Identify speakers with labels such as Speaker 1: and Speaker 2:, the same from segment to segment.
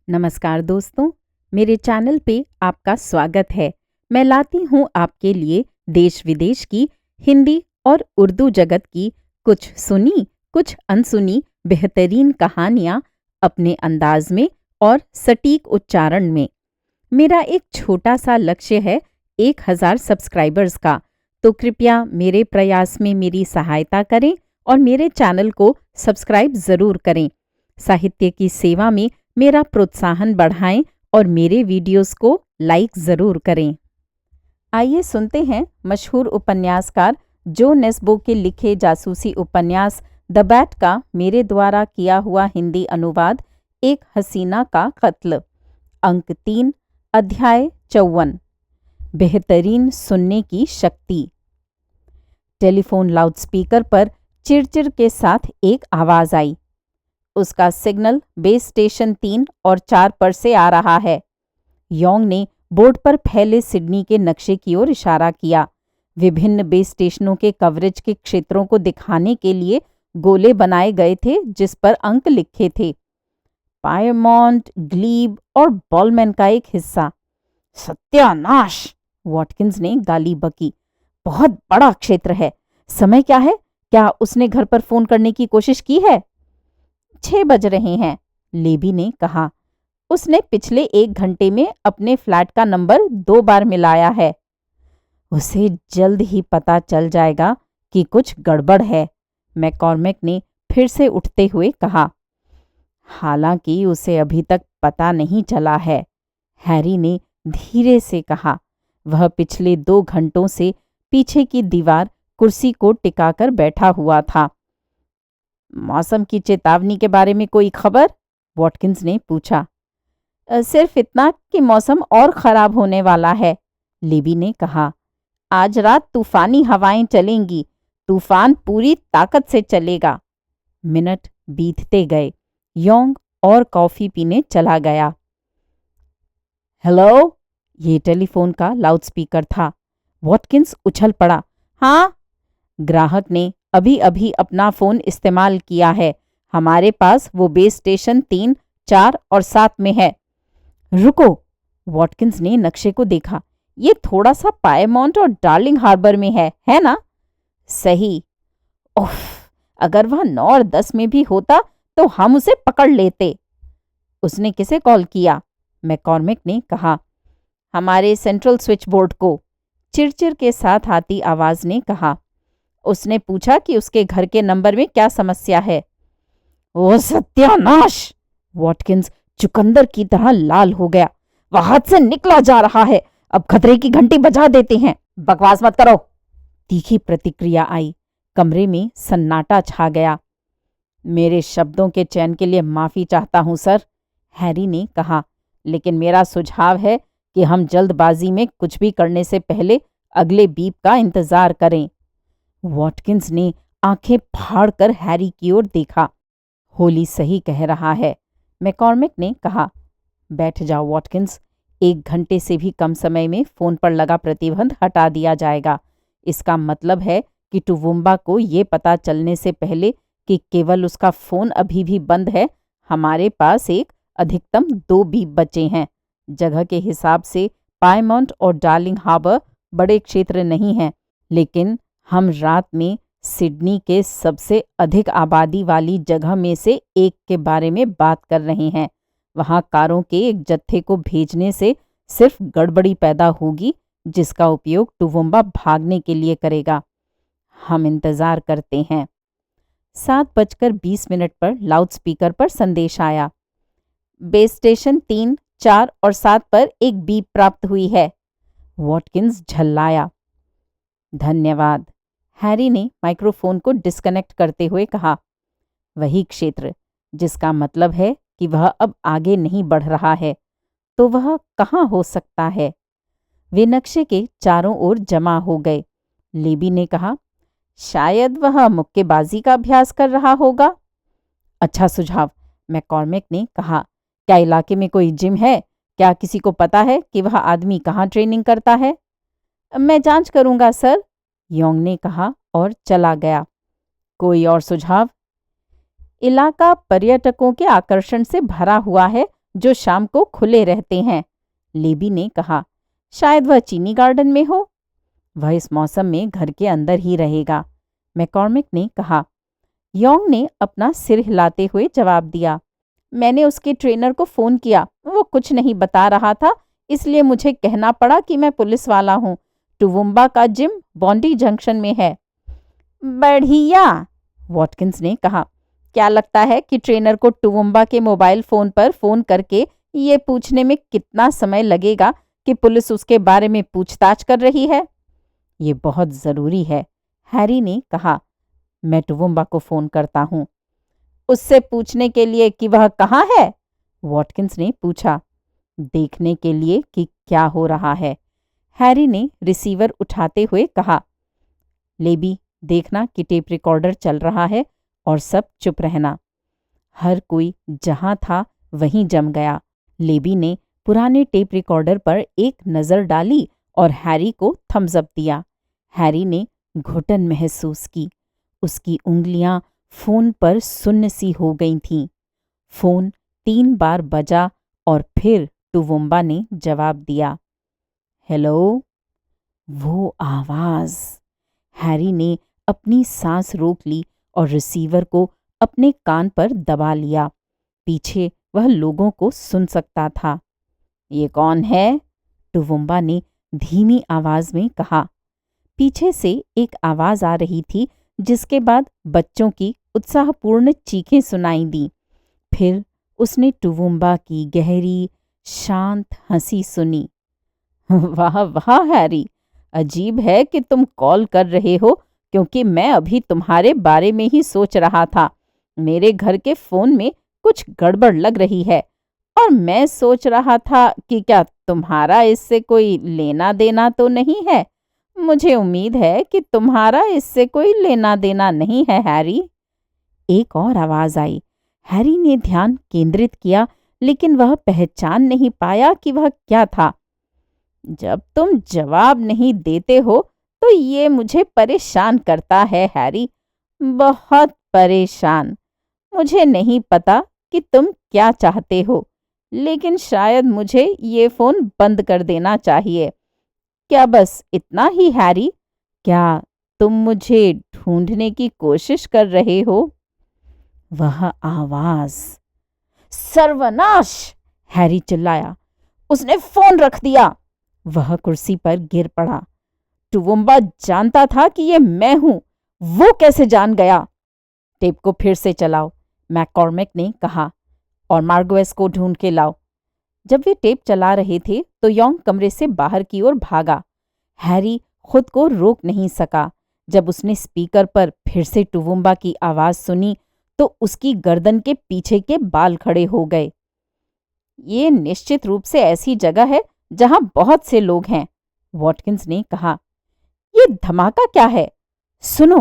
Speaker 1: नमस्कार दोस्तों, मेरे चैनल पे आपका स्वागत है। मैं लाती हूँ आपके लिए देश विदेश की हिंदी और उर्दू जगत की कुछ सुनी, कुछ अनसुनी बेहतरीन कहानियाँ अपने अंदाज में और सटीक उच्चारण में। मेरा एक छोटा सा लक्ष्य है 1000 सब्सक्राइबर्स का, तो कृपया मेरे प्रयास में मेरी सहायता करें और मेरे चैनल को सब्सक्राइब ज़रूर करें। साहित्य की सेवा में मेरा प्रोत्साहन बढ़ाएं और मेरे वीडियोस को लाइक ज़रूर करें। आइए सुनते हैं मशहूर उपन्यासकार जो नेस्बो के लिखे जासूसी उपन्यास द बैट का मेरे द्वारा किया हुआ हिंदी अनुवाद एक हसीना का कत्ल, अंक 3, अध्याय 54। बेहतरीन सुनने की शक्ति। टेलीफोन लाउडस्पीकर पर चिड़चिड़ के साथ एक आवाज़ आई। उसका सिग्नल बेस स्टेशन 3 और 4 पर से आ रहा है। योंग ने बोर्ड पर फैले सिडनी के नक्शे की ओर इशारा किया। विभिन्न बेस स्टेशनों के कवरेज के क्षेत्रों को दिखाने के लिए गोले बनाए गए थे जिस पर अंक लिखे थे। पायरमोंट, ग्लीब और बॉलमैन का एक हिस्सा। सत्यानाश! वॉटकिंस ने गाली बकी। बहुत बड़ा क्षेत्र है। समय क्या है? क्या उसने घर पर फोन करने की कोशिश की है? 6 बज रहे हैं, लेबी ने कहा। उसने पिछले 1 घंटे में अपने फ्लैट का नंबर 2 बार मिलाया है। उसे जल्द ही पता चल जाएगा कि कुछ गड़बड़ है, मैकॉर्मिक ने फिर से उठते हुए कहा। हालांकि उसे अभी तक पता नहीं चला है, हैरी ने धीरे से कहा। वह पिछले 2 घंटों से पीछे की दीवार कुर्सी को टिकाकर बैठा हुआ था। मौसम की चेतावनी के बारे में कोई खबर? वॉटकिंस ने पूछा। सिर्फ इतना कि मौसम और खराब होने वाला है, लेबी ने कहा। आज रात तूफानी हवाएं चलेंगी। तूफान पूरी ताकत से चलेगा। मिनट बीतते गए। योंग और कॉफी पीने चला गया। हेलो, ये टेलीफोन का लाउडस्पीकर था। वॉटकिंस उछल पड़ा। हाँ? ग्राहक ने अभी अभी अपना फोन इस्तेमाल किया है। हमारे पास वो बेस स्टेशन 3, 4 और 7 में है। रुको, वॉटकिंस ने नक्शे को देखा। ये थोड़ा सा पायरमोंट और डार्लिंग हार्बर में है ना? सही। उफ, अगर वह 9 और 10 में भी होता तो हम उसे पकड़ लेते। उसने किसे कॉल किया? मैकॉर्मिक ने कहा। हमारे सेंट्रल स्विच बोर्ड को, चिड़चिड़ के साथ आती आवाज ने कहा। उसने पूछा कि उसके घर के नंबर में क्या समस्या है। ओ सत्यानाश! वॉटकिंस चुकंदर की तरह लाल हो गया। वह हाथ से निकला जा रहा है। अब खतरे की घंटी बजा देते हैं। बकवास मत करो, तीखी प्रतिक्रिया आई। कमरे में सन्नाटा छा गया। मेरे शब्दों के चयन के लिए माफी चाहता हूं सर, हैरी ने कहा, लेकिन मेरा सुझाव है कि हम जल्दबाजी में कुछ भी करने से पहले अगले बीप का इंतजार करें। वॉटकिंस ने आंखें फाड़कर हैरी की ओर देखा। होली सही कह रहा है, मैकॉर्मिक ने कहा। बैठ जाओ वॉटकिंस। 1 घंटे से भी कम समय में फोन पर लगा प्रतिबंध हटा दिया जाएगा। इसका मतलब है कि टुवुम्बा को ये पता चलने से पहले कि केवल उसका फोन अभी भी बंद है, हमारे पास एक अधिकतम 2 बीप बचे हैं। जगह के हिसाब से पायरमोंट और डार्लिंग हार्बर बड़े क्षेत्र नहीं हैं, लेकिन हम रात में सिडनी के सबसे अधिक आबादी वाली जगह में से एक के बारे में बात कर रहे हैं। वहां कारों के एक जत्थे को भेजने से सिर्फ गड़बड़ी पैदा होगी, जिसका उपयोग टुवुम्बा भागने के लिए करेगा। हम इंतजार करते हैं। 7:20 पर लाउडस्पीकर पर संदेश आया। बेस स्टेशन 3, 4 और 7 पर एक बीप प्राप्त हुई है। वॉटकिंस झल्लाया। धन्यवाद, हैरी ने माइक्रोफोन को डिस्कनेक्ट करते हुए कहा। वही क्षेत्र, जिसका मतलब है कि वह अब आगे नहीं बढ़ रहा है। तो वह कहाँ हो सकता है? वे नक्शे के चारों ओर जमा हो गए। लेबी ने कहा, शायद वह मुक्केबाजी का अभ्यास कर रहा होगा। अच्छा सुझाव, मैकॉर्मिक ने कहा। क्या इलाके में कोई जिम है? क्या किसी को पता है कि वह आदमी कहाँ ट्रेनिंग करता है? मैं जांच करूंगा सर, योंग ने कहा और चला गया। कोई और सुझाव? इलाका पर्यटकों के आकर्षण से भरा हुआ है जो शाम को खुले रहते हैं। लेबी ने कहा, शायद वह चीनी गार्डन में हो। वह इस मौसम में घर के अंदर ही रहेगा, मैकॉर्मिक ने कहा। योंग ने अपना सिर हिलाते हुए जवाब दिया, मैंने उसके ट्रेनर को फ़ोन किया, वो कुछ नहीं बता रहा था, इसलिए मुझे कहना पड़ा कि मैं पुलिस वाला हूँ। टुवुम्बा का जिम बॉन्डी जंक्शन में है। बढ़िया, वॉटकिंस ने कहा। क्या लगता है कि ट्रेनर को टुवुम्बा के मोबाइल फ़ोन पर फ़ोन करके ये पूछने में कितना समय लगेगा कि पुलिस उसके बारे में पूछताछ कर रही है? ये बहुत ज़रूरी है, हैरी ने कहा। मैं टुवुम्बा को फ़ोन करता हूँ। उससे पूछने के लिए कि वह कहाँ है? वॉटकिंस ने पूछा। देखने के लिए कि क्या हो रहा है, हैरी ने रिसीवर उठाते हुए कहा। लेबी, देखना कि टेप रिकॉर्डर चल रहा है और सब चुप रहना। हर कोई जहां था वहीं जम गया। लेबी ने पुराने टेप रिकॉर्डर पर एक नज़र डाली और हैरी को थम्स अप दिया। हैरी ने घुटन महसूस की। उसकी उंगलियां फोन पर सुन्न सी हो गई थीं। फोन 3 बार बजा और फिर टुवुम्बा ने जवाब दिया। हेलो। वो आवाज। हैरी ने अपनी सांस रोक ली और रिसीवर को अपने कान पर दबा लिया। पीछे वह लोगों को सुन सकता था। ये कौन है? टुवुम्बा ने धीमी आवाज में कहा। पीछे से एक आवाज आ रही थी, जिसके बाद बच्चों की उत्साहपूर्ण चीखें सुनाई दी। फिर उसने टुवुम्बा की गहरी शांत हंसी सुनी। वाह वाह हैरी, अजीब है कि तुम कॉल कर रहे हो, क्योंकि मैं अभी तुम्हारे बारे में ही सोच रहा था। मेरे घर के फोन में कुछ गड़बड़ लग रही है और मैं सोच रहा था कि क्या तुम्हारा इससे कोई लेना देना तो नहीं है। मुझे उम्मीद है कि तुम्हारा इससे कोई लेना देना नहीं है, हैरी। एक और आवाज आई। हैरी ने ध्यान केंद्रित किया, लेकिन वह पहचान नहीं पाया कि वह क्या था। जब तुम जवाब नहीं देते हो तो ये मुझे परेशान करता है, हैरी, बहुत परेशान। मुझे नहीं पता कि तुम क्या चाहते हो, लेकिन शायद मुझे ये फ़ोन बंद कर देना चाहिए। क्या बस इतना ही, हैरी? क्या तुम मुझे ढूंढने की कोशिश कर रहे हो? वह आवाज। सर्वनाश! हैरी चिल्लाया। उसने फ़ोन रख दिया। वह कुर्सी पर गिर पड़ा। टुवुम्बा जानता था कि ये मैं हूं। वो कैसे जान गया? टेप को फिर से चलाओ, मैककॉर्मिक ने कहा, और मार्गोएस को ढूंढ के लाओ। जब वे टेप चला रहे थे तो योंग कमरे से बाहर की ओर भागा। हैरी खुद को रोक नहीं सका। जब उसने स्पीकर पर फिर से टुवुम्बा की आवाज सुनी तो उसकी गर्दन के पीछे के बाल खड़े हो गए। ये निश्चित रूप से ऐसी जगह है जहां बहुत से लोग हैं, वॉटकिंस ने कहा। ये धमाका क्या है? सुनो,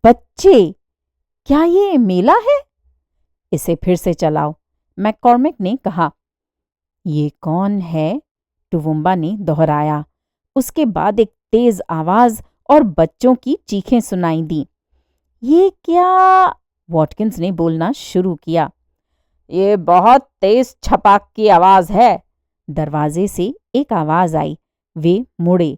Speaker 1: बच्चे, क्या ये मेला है? इसे फिर से चलाओ, मैककॉर्मिक ने कहा। ये कौन है? टुवुम्बा ने दोहराया। उसके बाद एक तेज आवाज और बच्चों की चीखें सुनाई दी। ये क्या? वॉटकिंस ने बोलना शुरू किया। ये बहुत तेज छपाक की आवाज है। दरवाजे से एक आवाज आई। वे मुड़े।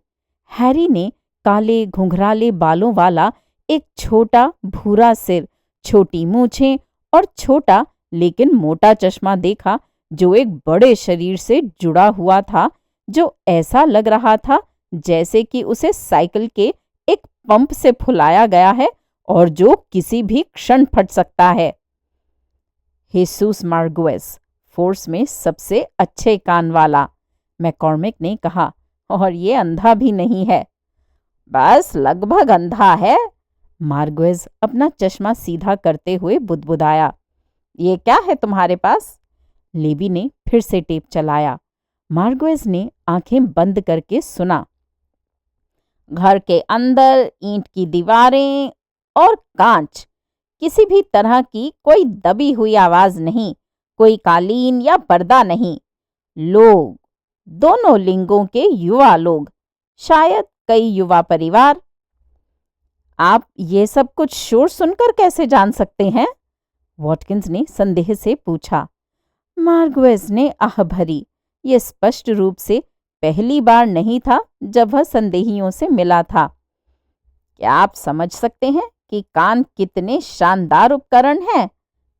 Speaker 1: हैरी ने काले घुंघराले बालों वाला एक छोटा भूरा सिर, छोटी मूछें और छोटा लेकिन मोटा चश्मा देखा, जो एक बड़े शरीर से जुड़ा हुआ था, जो ऐसा लग रहा था जैसे कि उसे साइकिल के एक पंप से फुलाया गया है और जो किसी भी क्षण फट सकता है। हेसूस मार्गोएस, फोर्स में सबसे अच्छे कान वाला, मैककॉर्मिक ने कहा, और ये अंधा भी नहीं है। बस लगभग अंधा है। मार्गोएस अपना चश्मा सीधा करते हुए बुदबुदाया। ये क्या है तुम्हारे पास? लेबी ने फिर से टेप चलाया। मार्गोएस ने आंखें बंद करके सुना। घर के अंदर ईंट की दीवारें और कांच, किसी भी तरह की कोई दबी हुई आवाज नहीं, कोई कालीन या पर्दा नहीं। लोग, दोनों लिंगों के युवा लोग, शायद कई युवा परिवार। आप ये सब कुछ शोर सुनकर कैसे जान सकते हैं? वॉटकिंस ने संदेह से पूछा। मार्गवेज ने आह भरी। ये स्पष्ट रूप से पहली बार नहीं था जब वह संदेहियों से मिला था। क्या आप समझ सकते हैं कि कान कितने शानदार उपकरण हैं?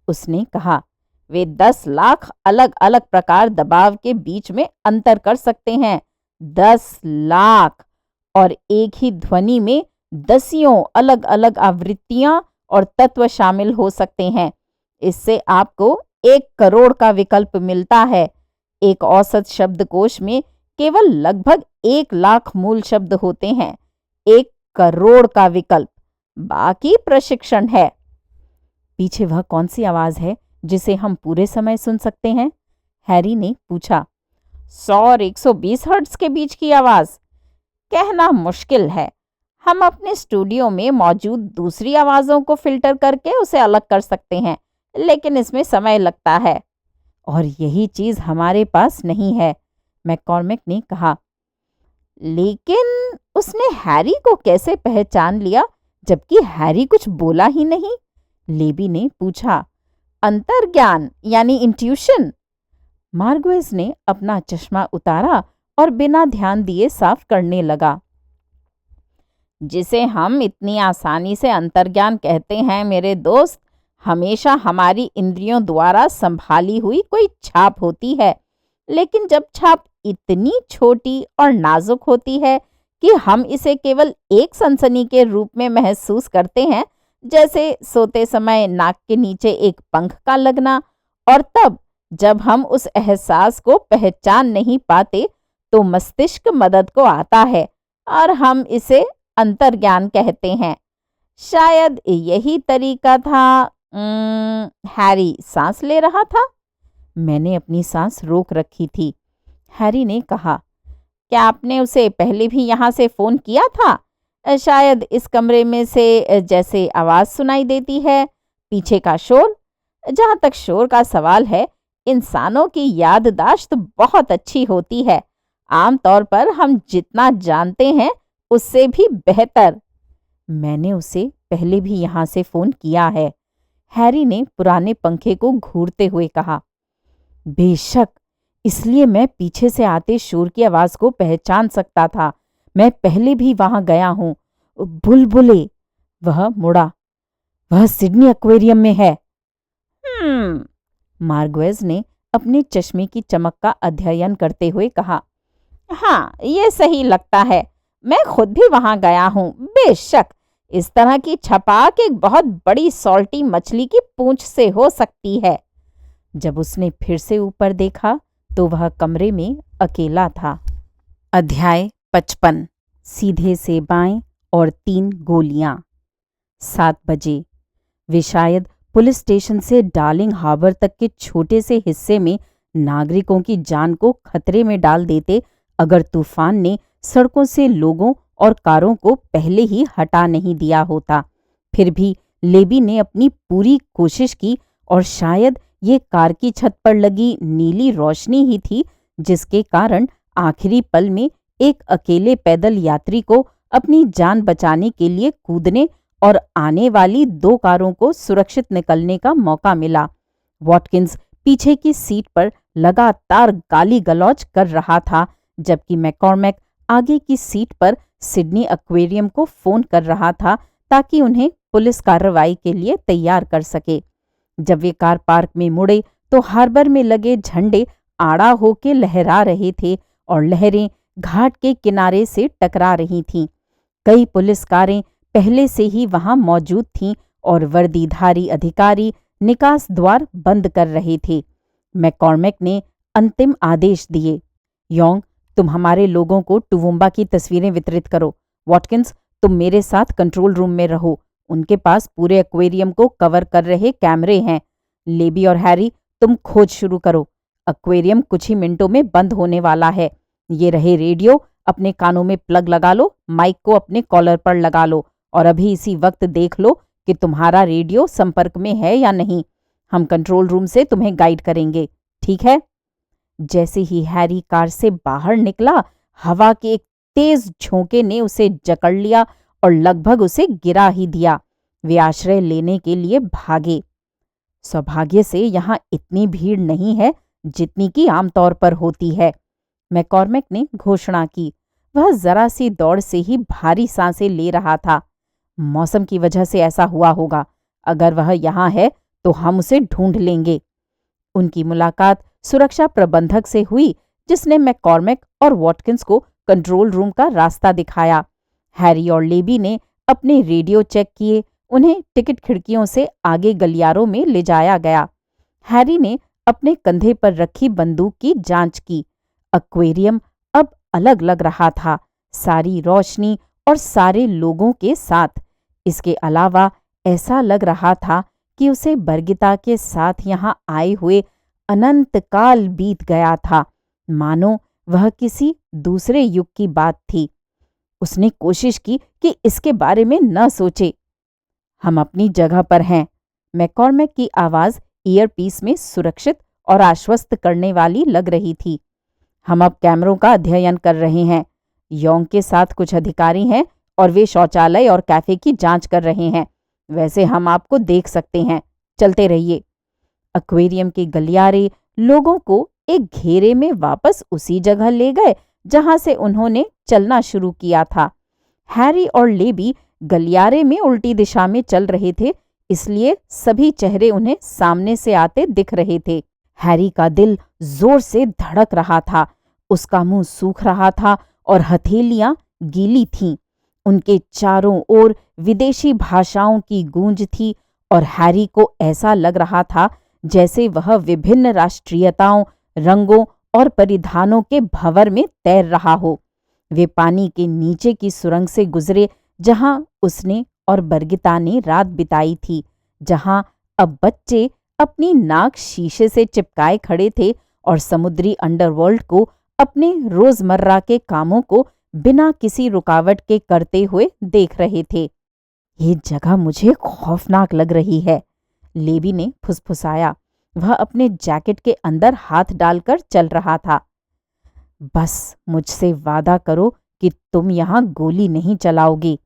Speaker 1: उसने कहा। वे 10 लाख अलग अलग प्रकार दबाव के बीच में अंतर कर सकते हैं। 10 लाख! और एक ही ध्वनि में दसियों अलग अलग आवृत्तियां और तत्व शामिल हो सकते हैं। इससे आपको 1 करोड़ का विकल्प मिलता है। एक औसत शब्दकोश में केवल लगभग 1 लाख मूल शब्द होते हैं। 1 करोड़ का विकल्प, बाकी प्रशिक्षण है। पीछे वह कौन सी आवाज है जिसे हम पूरे समय सुन सकते हैं? हैरी ने पूछा। 100 और 120 हर्ट्ज के बीच की आवाज? कहना मुश्किल है। हम अपने स्टूडियो में मौजूद दूसरी आवाजों को फिल्टर करके उसे अलग कर सकते हैं, लेकिन इसमें समय लगता है। और यही चीज हमारे पास नहीं है, मैककॉर्मिक ने कहा। लेकिन उसने हैरी को कैसे पहचान लिया जबकि हैरी कुछ बोला ही नहीं? लेबी ने पूछा। अंतर्ज्ञान यानी इंट्यूशन। मार्गवेज ने अपना चश्मा उतारा और बिना ध्यान दिए साफ करने लगा। जिसे हम इतनी आसानी से अंतर्ज्ञान कहते हैं मेरे दोस्त, हमेशा हमारी इंद्रियों द्वारा संभाली हुई कोई छाप होती है। लेकिन जब छाप इतनी छोटी और नाजुक होती है कि हम इसे केवल एक सनसनी के रूप में महसूस करते हैं, जैसे सोते समय नाक के नीचे एक पंख का लगना, और तब जब हम उस एहसास को पहचान नहीं पाते तो मस्तिष्क मदद को आता है और हम इसे अंतर्ज्ञान कहते हैं। शायद यही तरीका था। हैरी सांस ले रहा था। मैंने अपनी सांस रोक रखी थी। हैरी ने कहा। क्या आपने उसे पहले भी यहाँ से फोन किया था? शायद इस कमरे में से जैसे आवाज सुनाई देती है, पीछे का शोर। जहाँ तक शोर का सवाल है, इंसानों की याददाश्त बहुत अच्छी होती है। आमतौर पर हम जितना जानते हैं उससे भी बेहतर। मैंने उसे पहले भी यहाँ से फोन किया है, हैरी ने पुराने पंखे को घूरते हुए कहा। बेशक, इसलिए मैं पीछे से आते शोर की आवाज को पहचान सकता था। मैं पहले भी वहां गया हूं। बुलबुले! वह मुड़ा। वह सिडनी एक्वेरियम में है। मार्गवेज ने अपने चश्मे की चमक का अध्ययन करते हुए कहा। हाँ, ये सही लगता है। मैं खुद भी वहां गया हूं। बेशक, इस तरह की छपाक एक बहुत बड़ी सॉल्टी मछली की पूंछ से हो सकती है। जब उसने फिर से ऊपर देखा तो वह कमरे में अकेला था। अध्याय 55। सीधे से बाएं और 3 गोलियां। 7 बजे। वे शायद पुलिस स्टेशन से डार्लिंग हार्बर तक के छोटे से हिस्से में नागरिकों की जान को खतरे में डाल देते अगर तूफान ने सड़कों से लोगों और कारों को पहले ही हटा नहीं दिया होता। फिर भी लेबी ने अपनी पूरी कोशिश की और शायद ये कार की छत पर लगी नीली रोशनी ही थी जिसके कारण आखिरी पल में एक अकेले पैदल यात्री को अपनी जान बचाने के लिए कूदने और आने वाली 2 कारों को सुरक्षित निकलने का मौका मिला। वॉटकिंस पीछे की सीट पर लगातार गाली गलौज कर रहा था, जबकि मैककॉर्मिक आगे की सीट पर सिडनी एक्वेरियम को फोन कर रहा था ताकि उन्हें पुलिस कार्रवाई के लिए तैयार कर सके। जब वे कार पार्क में मुड़े तो हार्बर में लगे झंडे आड़ा होके लहरा रहे थे और लहरें घाट के किनारे से टकरा रही थीं। कई पुलिस कारें पहले से ही वहां मौजूद थीं और वर्दीधारी अधिकारी निकास द्वार बंद कर रहे थे। मैककॉर्मिक ने अंतिम आदेश दिए। योंग, तुम हमारे लोगों को टुवुम्बा की तस्वीरें वितरित करो। वॉटकिंस, तुम मेरे साथ कंट्रोल रूम में रहो। उनके पास पूरे एक्वेरियम को कवर कर रहे कैमरे हैं। लेबी और हैरी, तुम खोज शुरू करो। एक्वेरियम कुछ ही मिनटों में बंद होने वाला है। ये रहे रेडियो, अपने कानों में प्लग लगा लो, माइक को अपने कॉलर पर लगा लो और अभी इसी वक्त देख लो कि तुम्हारा रेडियो संपर्क में है या नहीं। हम कंट्रोल रूम से तुम्हें गाइड करेंगे, ठीक है? जैसे ही हैरी कार से बाहर निकला, हवा के एक तेज झोंके ने उसे जकड़ लिया और लगभग उसे गिरा ही दिया। वे आश्रय लेने के लिए भागे। सौभाग्य से यहाँ इतनी भीड़ नहीं है जितनी कि आमतौर पर होती है, मैकॉर्मिक ने घोषणा की। वह जरा सी दौड़ से ही भारी सांसें ले रहा था। मौसम की वजह से ऐसा हुआ होगा। अगर वह यहाँ है तो हम उसे ढूंढ लेंगे। उनकी मुलाकात सुरक्षा प्रबंधक से हुई, जिसने मैकॉर्मिक और वॉटकिंस को कंट्रोल रूम का रास्ता दिखाया। हैरी और लेबी ने अपने रेडियो चेक किए। उन्हें टिकट खिड़कियों से आगे गलियारों में ले जाया गया। हैरी ने अपने कंधे पर रखी बंदूक की जांच की। एक्वेरियम अब अलग लग रहा था, सारी रोशनी और सारे लोगों के साथ। इसके अलावा ऐसा लग रहा था कि उसे बरगिता के साथ यहाँ आए हुए अनंत काल बीत गया था, मानो वह किसी दूसरे युग की बात थी। उसने कोशिश की कि इसके बारे में न सोचे। हम अपनी जगह पर हैं। मैकॉर्मिक की आवाज ईयरपीस में सुरक्षित और आश्वस्त करने वाली लग रही थी। हम अब कैमरों का अध्ययन कर रहे हैं। योंग के साथ कुछ अधिकारी हैं और वे शौचालय और कैफे की जांच कर रहे हैं। वैसे हम आपको देख सकते हैं। चलते रहिए। एक्वेरियम के गलियारे लोगों को एक घेरे में वापस उसी जगह ले गए जहां से उन्होंने चलना शुरू किया था। हैरी और लेबी गलियारे में उल्टी दिशा में चल रहे थे, इसलिए सभी चेहरे उन्हें सामने से आते दिख रहे थे। हैरी का दिल जोर से धड़क रहा था। उसका मुंह सूख रहा था और हथेलियां गीली थीं। उनके चारों ओर विदेशी भाषाओं की गूंज थी और हैरी को ऐसा लग रहा था जैसे वह विभिन्न राष्ट्रीयताओं, रंगों और परिधानों के भंवर में तैर रहा हो। वे पानी के नीचे की सुरंग से गुजरे जहां उसने और बरगिता ने रात बिताई थी, जहां अब बच्चे अपनी नाक शीशे से चिपकाए खड़े थे और समुद्री अंडरवर्ल्ड को अपने रोजमर्रा के कामों को बिना किसी रुकावट के करते हुए देख रहे थे। ये जगह मुझे खौफनाक लग रही है, लेबी ने फुसफुसाया। वह अपने जैकेट के अंदर हाथ डालकर चल रहा था। बस मुझसे वादा करो कि तुम यहाँ गोली नहीं चलाओगे,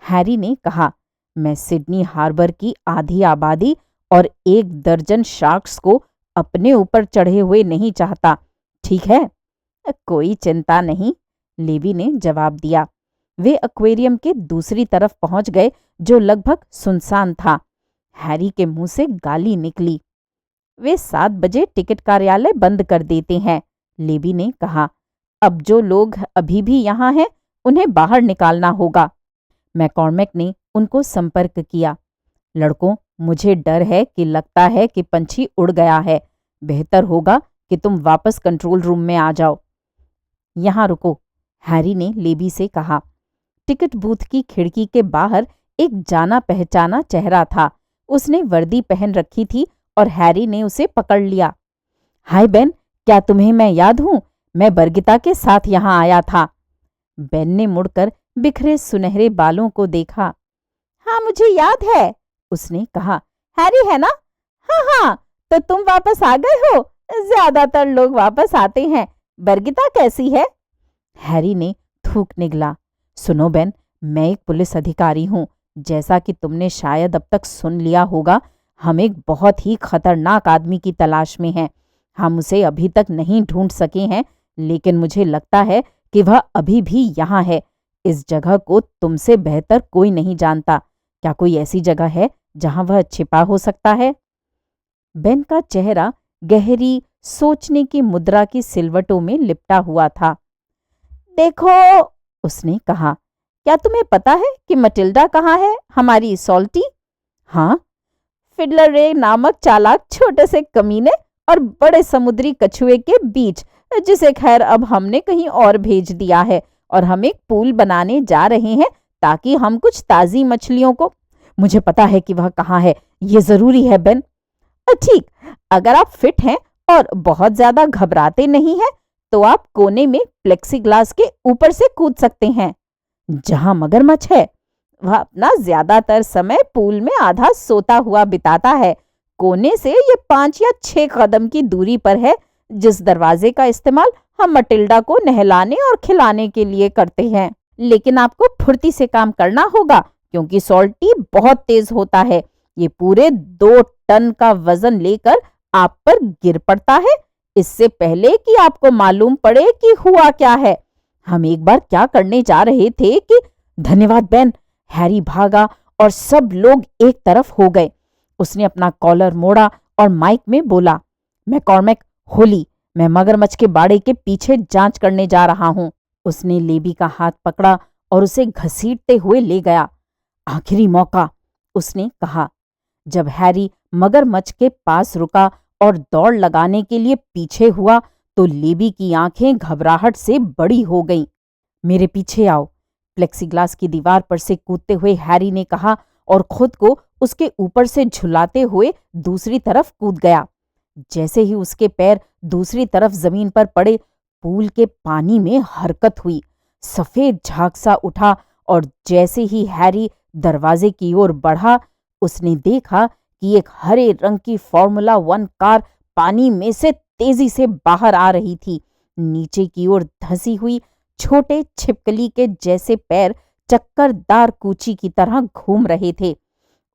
Speaker 1: हैरी ने कहा। मैं सिडनी हार्बर की आधी आबादी और 1 दर्जन शार्क्स को अपने ऊपर चढ़े हुए नहीं चाहता, ठीक है? कोई चिंता नहीं, लेबी ने जवाब दिया। वे एक्वेरियम के दूसरी तरफ पहुंच गए, जो लगभग सुनसान था। हैरी के मुंह से गाली निकली। वे 7 बजे टिकट कार्यालय बंद कर देते हैं, लेबी ने कहा। अब जो लोग अभी भी यहाँ हैं, उन्हें बाहर निकालना होगा। मैकॉर्मिक ने उनको संपर्क किया। लड़कों, मुझे डर है कि लगता है कि पंछी उड़ गया है। बेहतर होगा कि तुम वापस कंट्रोल रूम में आ जाओ। यहाँ रुको, हैरी ने लेबी से कहा। टिकट बूथ की खिड़की के बाहर एक जाना पहचाना चेहरा था। उसने वर्दी पहन रखी थी और हैरी ने उसे पकड़ लिया। हाय बेन, क्या तुम्हें मैं याद हूं? मैं बरगिता के साथ यहाँ आया था। बेन ने मुड़कर बिखरे सुनहरे बालों को देखा। हाँ, मुझे याद है, उसने कहा। हैरी है ना? हाँ हाँ, तो तुम वापस आ गए हो। ज्यादातर लोग वापस आते हैं। बरगिता कैसी है? हैरी ने थूक निगला। सुनो बेन, मैं एक पुलिस अधिकारी हूँ। जैसा कि तुमने शायद अब तक सुन लिया होगा, हम एक बहुत ही खतरनाक आदमी की तलाश में हैं। हम उसे अभी तक नहीं ढूंढ सके हैं, लेकिन मुझे लगता है कि वह अभी भी यहाँ है। इस जगह को तुमसे बेहतर कोई नहीं जानता। क्या कोई ऐसी जगह है जहां वह छिपा हो सकता है? बेन का चेहरा गहरी सोचने की मुद्रा की सिलवटों में लिपटा हुआ था। देखो, उसने कहा, क्या तुम्हें पता है कि मटिल्डा कहाँ है, हमारी सॉल्टी? हाँ, फिडलर रे नामक चालाक छोटे से कमीने और बड़े समुद्री कछुए के बीच, जिसे खैर अब हमने कहीं और भेज दिया है, और हम एक पूल बनाने जा रहे हैं ताकि हम कुछ ताज़ी मछलियों को। मुझे पता है कि वह कहाँ है, ये जरूरी है बेन। ठीक, अगर आप फिट हैं और बहुत ज्यादा घबराते नहीं हैं, तो आप कोने में प्लेक्सीग्लास के ऊपर से कूद सकते हैं, जहां मगरमच्छ है। वह अपना ज्यादातर समय पूल में आधा सोता हुआ बिताता है। कोने से ये 5 या 6 कदम की दूरी पर है, जिस दरवाजे का इस्तेमाल हम मटिल्डा को नहलाने और खिलाने के लिए करते हैं। लेकिन आपको फुर्ती से काम करना होगा, क्योंकि सॉल्टी बहुत तेज होता है। ये पूरे 2 टन का वजन लेकर आप पर गिर पड़ता है, इससे पहले कि आपको मालूम पड़े कि हुआ क्या है। हम एक बार क्या करने जा रहे थे कि धन्यवाद बेन। हैरी भागा और सब लोग एक तरफ हो गए। उसने अपना कॉलर मोड़ा और माइक में बोला, मैकॉर्मिक, होली, मैं मगरमच्छ के बाड़े के पीछे जांच करने जा रहा हूं। उसने लेबी का हाथ पकड़ा और उसे घसीटते हुए ले गया। आखिरी मौका, उसने कहा। जब हैरी मगरमच्छ के पास रुका और दौड़ लगाने के लिए पीछे हुआ तो लेबी की आंखें घबराहट से बड़ी हो गईं। मेरे पीछे आओ, प्लेक्सीग्लास की दीवार पर से कूदते हुए हैरी ने कहा और खुद को उसके ऊपर से झुलाते हुए दूसरी तरफ कूद गया। जैसे ही उसके पैर दूसरी तरफ जमीन पर पड़े, पूल के पानी में हरकत हुई, सफेद झाग सा उठा और जैसे ही हैरी दरवाजे की ओर बढ़ा, उसने देखा कि एक हरे रंग की फॉर्मूला 1 कार पानी में से तेजी से बाहर आ रही थी। नीचे की ओर धंसी हुई छोटे छिपकली के जैसे पैर चक्करदार कूची की तरह घूम रहे थे।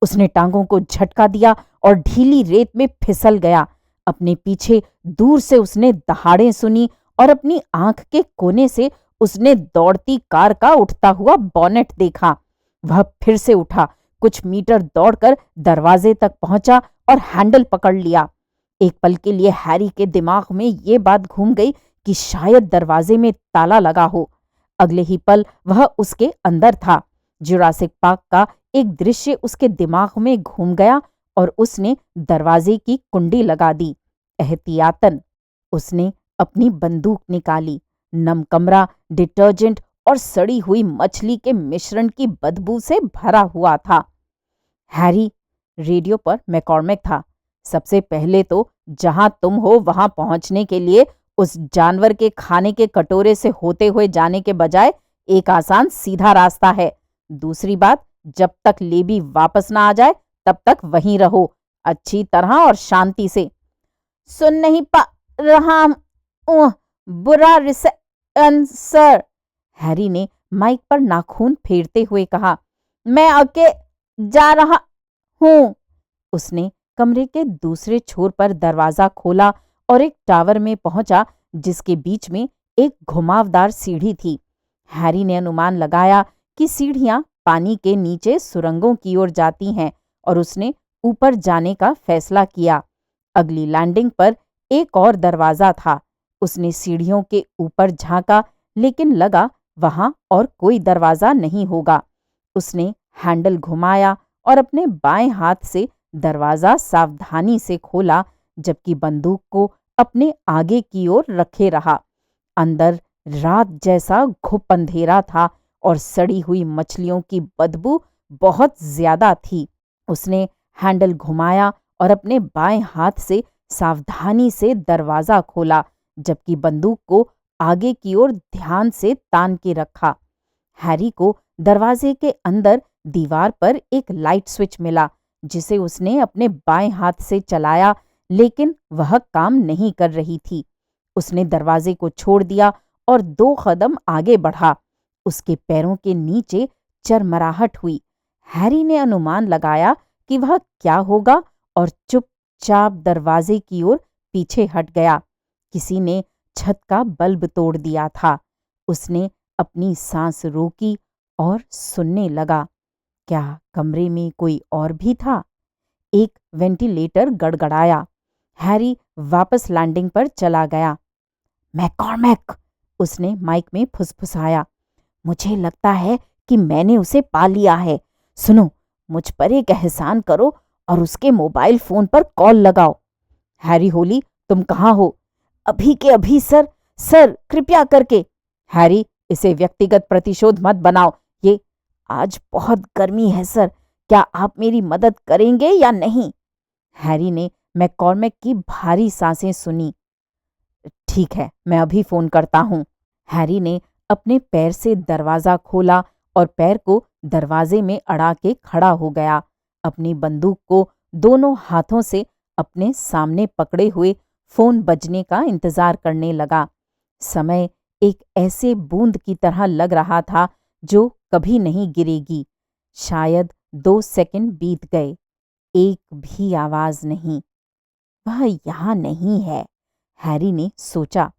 Speaker 1: उसने टांगों को झटका दिया और ढीली रेत में फिसल गया। अपने पीछे दूर से उसने दहाड़ें सुनी और अपनी आंख के कोने से उसने दौड़ती कार का उठता हुआ बॉनेट देखा। वह फिर से उठा, कुछ मीटर दौड़कर दरवाजे तक पहुंचा और हैंडल पकड़ लिया। एक पल के लिए हैरी के दिमाग में ये बात घूम गई कि शायद दरवाजे में ताला लगा हो। अगले ही पल वह उसके अंदर था। जुरासिक पार्क का एक दृश्य उसके दिमाग में घूम गया और उसने दरवाजे की कुंडी लगा दी। एहतियातन उसने अपनी बंदूक निकाली। नम कमरा डिटर्जेंट और सड़ी हुई मछली के मिश्रण की बदबू से भरा हुआ था। हैरी, रेडियो पर मैकॉर्मिक था। सबसे पहले तो जहां तुम हो वहां पहुंचने के लिए उस जानवर के खाने के कटोरे से होते हुए जाने के बजाय एक आसान सीधा रास्ता है। दूसरी बात, जब तक लेबी वापस ना आ जाए तब तक वहीं रहो, अच्छी तरह और शांति से। सुन नहीं पा रहा हूं, बुरा रिसेप्शन सर, हैरी ने माइक पर नाखून फेरते हुए कहा। मैं आके जा रहा हूं। उसने कमरे के दूसरे छोर पर दरवाजा खोला और एक टावर में पहुंचा जिसके बीच में एक घुमावदार सीढ़ी थी। हैरी ने अनुमान लगाया कि सीढ़ियां पानी के नीचे सुरंगों की ओर जाती हैं और उसने ऊपर जाने का फैसला किया। अगली लैंडिंग पर एक और दरवाजा था। उसने सीढ़ियों के ऊपर झांका, लेकिन लगा वहां और कोई दरवाजा नहीं होगा। उसने हैंडल घुमाया और अपने बाएं हाथ से दरवाजा सावधानी से खोला, जबकि बंदूक को अपने आगे की ओर रखे रहा। अंदर रात जैसा घुप अंधेरा था और सड़ी हुई मछलियों की बदबू बहुत ज्यादा थी। उसने हैंडल घुमाया और अपने बाएं हाथ से सावधानी से दरवाजा खोला, जबकि बंदूक को आगे की ओर ध्यान से तान के रखा। हैरी को दरवाजे के अंदर दीवार पर एक लाइट स्विच मिला, जिसे उसने अपने बाएं हाथ से चलाया, लेकिन वह काम नहीं कर रही थी। उसने दरवाजे को छोड़ दिया और 2 कदम आगे बढ़ा। उसके पैरों के नीचे चरमराहट हुई। हैरी ने अनुमान लगाया कि वह क्या होगा और चुपचाप दरवाजे की ओर पीछे हट गया। किसी ने छत का बल्ब तोड़ दिया था। उसने अपनी सांस रोकी और सुनने लगा। क्या कमरे में कोई और भी था? एक वेंटिलेटर गड़गड़ाया। हैरी वापस लैंडिंग पर चला गया। मैकॉर्मिक, उसने माइक में फुसफुसाया, मुझे लगता है कि मैंने उसे पा लिया है। सुनो, मुझ पर एक एहसान करो और उसके मोबाइल फोन पर कॉल लगाओ। हैरी, होली, तुम कहाँ हो? अभी के अभी सर। सर, कृपया करके। हैरी, इसे व्यक्तिगत प्रतिशोध मत बनाओ। ये आज बहुत गर्मी है सर, क्या आप मेरी मदद करेंगे या नहीं? हैरी ने मैकॉर्मिक की भारी सांसें सुनी। ठीक है, मैं अभी फोन करता हूं। हैरी ने अपने पैर से दरवाजा खोला और पैर को दरवाजे में अड़ा के खड़ा हो गया। अपनी बंदूक को दोनों हाथों से अपने सामने पकड़े हुए फोन बजने का इंतजार करने लगा। समय एक ऐसे बूंद की तरह लग रहा था जो कभी नहीं गिरेगी। शायद 2 सेकंड बीत गए, एक भी आवाज नहीं। वह यहाँ नहीं है, हैरी ने सोचा।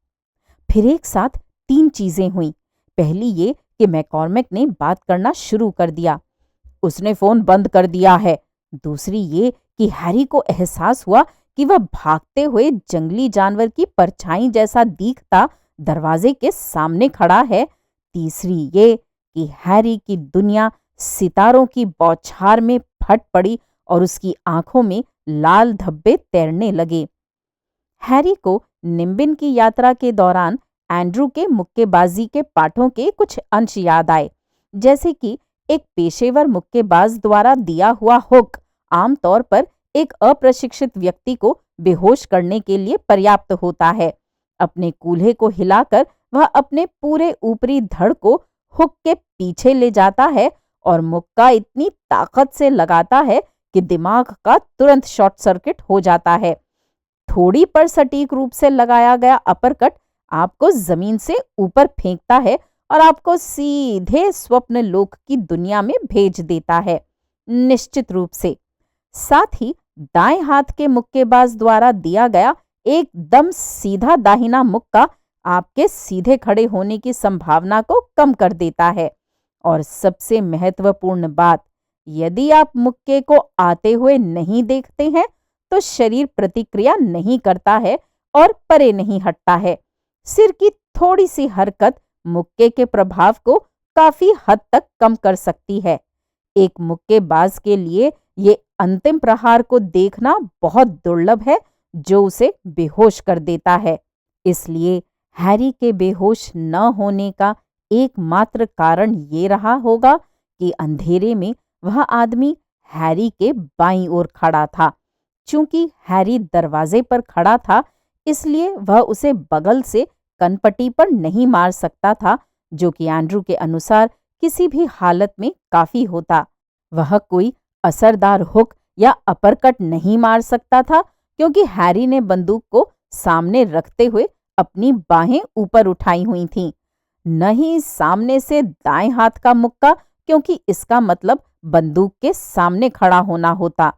Speaker 1: फिर एक साथ 3 चीजें हुईं। पहली ये कि मैकॉर्मिक ने बात करना शुरू कर दिया। उसने फोन बंद कर दिया है। दूसरी ये कि हैरी को एहसास हुआ कि वह भागते हुए जंगली जानवर की परछाई जैसा दिखता दरवाजे के सामने खड़ा है। तीसरी ये कि हैरी की दुनिया सितारों की बौछार में फट पड़ी और उसकी आंखों में लाल धब्बे तैरने लगे। हैरी को निम्बिन की यात्रा के दौरान एंड्रू के मुक्केबाजी के पाठों के कुछ अंश याद आए, जैसे कि एक पेशेवर मुक्केबाज द्वारा दिया हुआ हुक आमतौर पर एक अप्रशिक्षित व्यक्ति को बेहोश करने के लिए पर्याप्त होता है। अपने कूल्हे को हिलाकर वह अपने पूरे ऊपरी धड़ को हुक के पीछे ले जाता है और मुक्का इतनी ताकत से लगाता है कि दिमाग का तुरंत शॉर्ट सर्किट हो जाता है। थोड़ी पर सटीक रूप से लगाया गया अपरकट आपको जमीन से ऊपर फेंकता है और आपको सीधे स्वप्न लोक की दुनिया में भेज देता है। निश्चित रूप से। साथ ही दाएं हाथ के मुक्केबाज द्वारा दिया गया एकदम सीधा दाहिना मुक्का आपके सीधे खड़े होने की संभावना को कम कर देता है। और सबसे महत्वपूर्ण बात, यदि आप मुक्के को आते हुए नहीं देखते हैं तो शरीर प्रतिक्रिया नहीं करता है और परे नहीं हटता है। सिर की थोड़ी सी हरकत मुक्के के प्रभाव को काफी हद तक कम कर सकती है। एक मुक्केबाज के लिए ये अंतिम प्रहार को देखना बहुत दुर्लभ है जो उसे बेहोश कर देता है। इसलिए हैरी के बेहोश न होने का एकमात्र कारण ये रहा होगा कि अंधेरे में वह आदमी हैरी के बाईं ओर खड़ा था। चूंकि हैरी दरवाजे पर खड़ा था, इसलिए वह उसे बगल से कनपटी पर नहीं मार सकता था, जो कि एंड्रू के अनुसार किसी भी हालत में काफी होता। वह कोई असरदार हुक या अपरकट नहीं मार सकता था क्योंकि हैरी ने बंदूक को सामने रखते हुए अपनी बाहें ऊपर उठाई हुई थीं। न ही सामने से दाएं हाथ का मुक्का, क्योंकि इसका मतलब बंदूक के सामने खड़ा होना होता।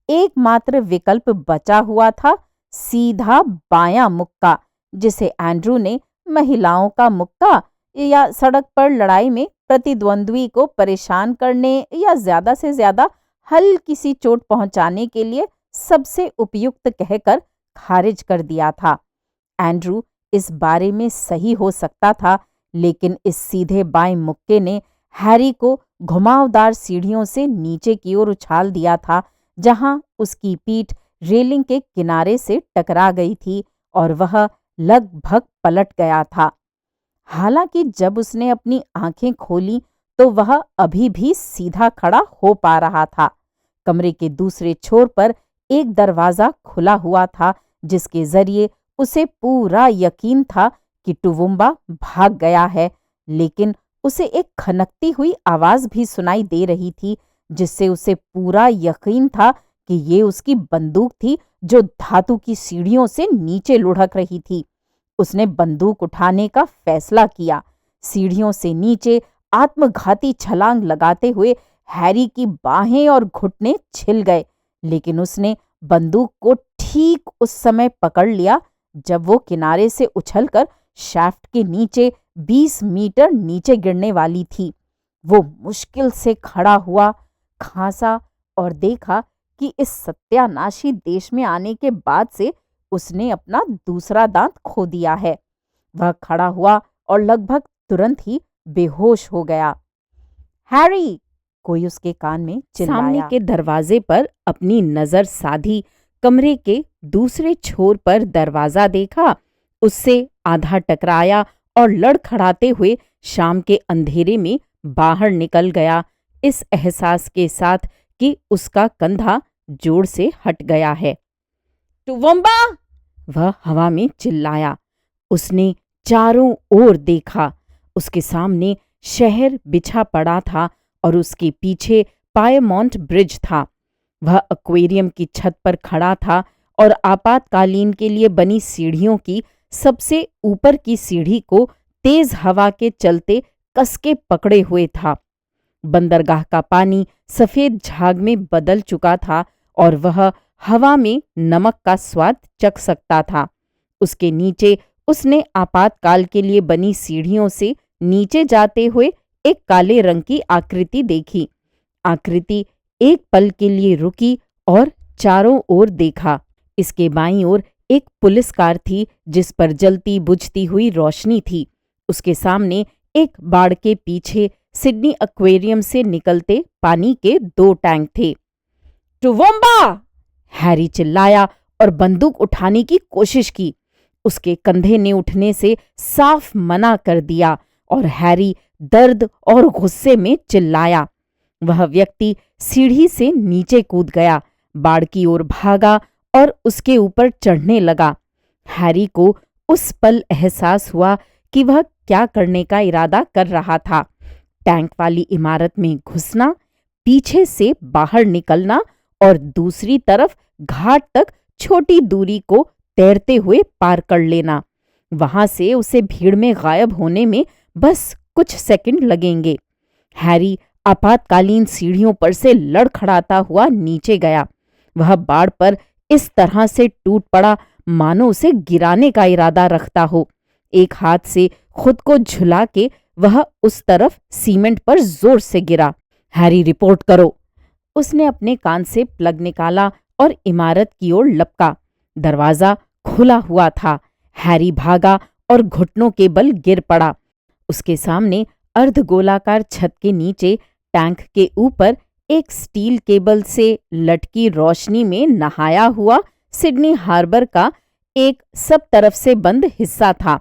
Speaker 1: एकमात्र विकल्प बचा हुआ था सीधा बायां मुक्का, जिसे एंड्रू ने महिलाओं का मुक्का या सड़क पर लड़ाई में प्रतिद्वंद्वी को परेशान करने या ज्यादा से ज्यादा हल्की सी चोट पहुंचाने के लिए सबसे उपयुक्त कहकर खारिज कर दिया था। एंड्रू इस बारे में सही हो सकता था, लेकिन इस सीधे बाएं मुक्के ने हैरी को घुमावदार सीढ़ियों से नीचे की ओर उछाल दिया था, जहां उसकी पीठ रेलिंग के किनारे से टकरा गई थी और वह लगभग पलट गया था। हालांकि जब उसने अपनी आंखें खोली तो वह अभी भी सीधा खड़ा हो पा रहा था। कमरे के दूसरे छोर पर एक दरवाजा खुला हुआ था, जिसके जरिए उसे पूरा यकीन था कि टुवुम्बा भाग गया है, लेकिन उसे एक खनकती हुई आवाज भी सुनाई दे रही थी, जिससे उसे पूरा यकीन था कि ये उसकी बंदूक थी जो धातु की सीढ़ियों से नीचे लुढ़क रही थी। उसने बंदूक उठाने का फैसला किया। सीढ़ियों से नीचे आत्मघाती छलांग लगाते हुए हैरी की बाहें और घुटने छिल गए, लेकिन उसने बंदूक को ठीक उस समय पकड़ लिया जब वो किनारे से उछलकर शाफ्ट के नीचे 20 मीटर नीचे गिरने वाली थी। वो मुश्किल से खड़ा हुआ, खांसा और देखा कि इस सत्यानाशी देश में आने के बाद से उसने अपना दूसरा दांत खो दिया है। वह खड़ा हुआ और लगभग तुरंत ही बेहोश हो गया। हैरी! कोई उसके कान में चिल्लाया। सामने के दरवाजे पर अपनी नजर साधी, कमरे के दूसरे छोर पर दरवाजा देखा, उससे आधा टकराया और लड़खड़ाते हुए शाम के अंधेरे में बाहर निकल गया, इस एहसास के साथ कि उसका कंधा जोर से हट गया है। टुवुम्बा! वह हवा में चिल्लाया। उसने चारों ओर देखा। उसके सामने शहर बिछा पड़ा था और उसके पीछे पायमोंट ब्रिज था। वह एक्वेरियम की छत पर खड़ा था और आपातकालीन के लिए बनी सीढ़ियों की सबसे ऊपर की सीढ़ी को तेज हवा के चलते कसके पकड़े हुए था। बंदरगाह का पानी सफेद झाग में बदल चुका था और वह हवा में नमक का स्वाद चख सकता था। उसके नीचे उसने आपातकाल के लिए बनी सीढ़ियों से नीचे जाते हुए एक काले रंग की आकृति देखी। आकृति एक पल के लिए रुकी और चारों ओर देखा। इसके बाईं ओर एक पुलिस कार थी जिस पर जलती बुझती हुई रोशनी थी। उसके सामने एक बाड़ के पीछे सिडनी एक्वेरियम से निकलते पानी के 2 टैंक थे। टुवोम्बा! हैरी चिल्लाया और बंदूक उठाने की कोशिश की। उसके कंधे ने उठने से साफ मना कर दिया और हैरी दर्द और गुस्से में चिल्लाया। वह व्यक्ति सीढ़ी से नीचे कूद गया, बाड़ की ओर भागा और उसके ऊपर चढ़ने लगा। हैरी को उस पल एहसास हुआ कि वह क्या करने का इरादा कर रहा था। टैंक वाली इमारत में घुसना, पीछे से बाहर निकलना और दूसरी तरफ घाट तक छोटी दूरी को तैरते हुए पार कर लेना। वहां से उसे भीड़ में गायब होने में बस कुछ सेकंड लगेंगे। हैरी आपातकालीन सीढ़ियों पर से लड़खड़ाता हुआ नीचे गया। वह बाड़ पर इस तरह से टूट पड़ा मानो उसे गिराने का इरादा रखता हो। एक हाथ से खुद को झुला के वह उस तरफ सीमेंट पर जोर से गिरा। हैरी, रिपोर्ट करो। उसने अपने कान से प्लग निकाला और इमारत की ओर लपका। दरवाजा खुला हुआ था। हैरी भागा और घुटनों के बल गिर पड़ा। उसके सामने अर्धगोलाकार छत के नीचे टैंक के ऊपर एक स्टील केबल से लटकी रोशनी में नहाया हुआ सिडनी हार्बर का एक सब तरफ से बंद हिस्सा था।